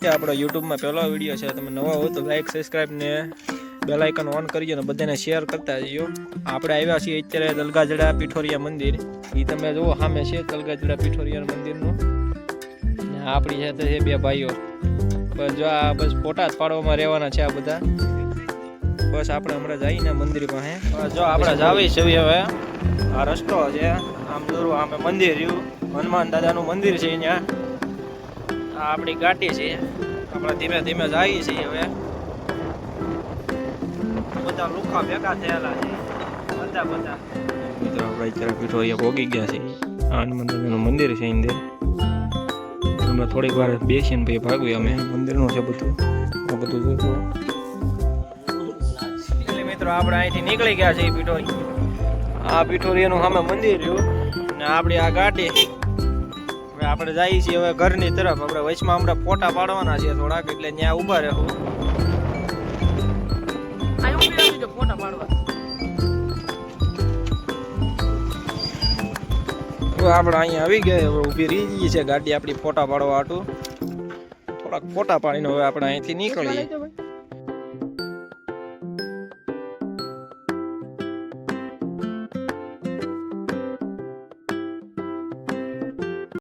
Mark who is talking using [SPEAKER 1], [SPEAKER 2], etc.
[SPEAKER 1] આપણો યુટ્યુબમાં પહેલો વિડીયો છે. તમે નવા હો તો લાઈક સબસ્ક્રાઈબ ને બેલ આઇકન ઓન કરજો ને બધાને શેર કરતા જજો. આપણે આવ્યા છીએ અત્યારે દલગાજડા પીઠોરિયા મંદિર. એ તમે જુઓ સામે છે દલગાજડા પીઠોરિયા મંદિરનું. ને આપણી સાથે છે બે ભાઈઓ. બસ જો આ બસ ફોટા જ પાડવામાં રહેવાના છે આ બધા. બસ આપણે હમણાં જઈને મંદિર પાસે. જો આપણે જાવી છે હવે. આ રસ્તો છે આમ દૂર આમે મંદિર રહ્યું. હનુમાન દાદાનું મંદિર છે અહીંયા. આ આપણી ગાડી છે. આપણે ધીમે ધીમે જઈએ છીએ હવે. બધા લુખા ભેગા થયેલા છે બધા મિત્રો આપણે અત્યારે પીઠોરિયા પહોંચી ગયા છે. આ હનુમાન દાદાનું મંદિર છે અંદર. અમે થોડીક વાર બેસીને પછી ભાગવી અમે મંદિરનું છે બધું આ બધું જોયું. એટલે મિત્રો આપણે અહીંથી નીકળી ગયા છે પીઠોરિયા. આ પીઠોરિયાનું સામે મંદિર રહ્યું ને આપણી આ ગાડી. હવે આપણે જઈએ છીએ હવે ઘરની તરફ. આપણે વચમાં હમણાં ફોટા પાડવાના છે થોડાક એટલે ત્યાં ઊભા રહેવું. ફોટા પાડવા આપણે અહીંયા આવી ગયા. હવે ઊભી રહી ગઈ છે ગાડી આપણી ફોટા પાડવા હાટું. થોડાક ફોટા પાડીને હવે આપણે અહીંથી નીકળીએ.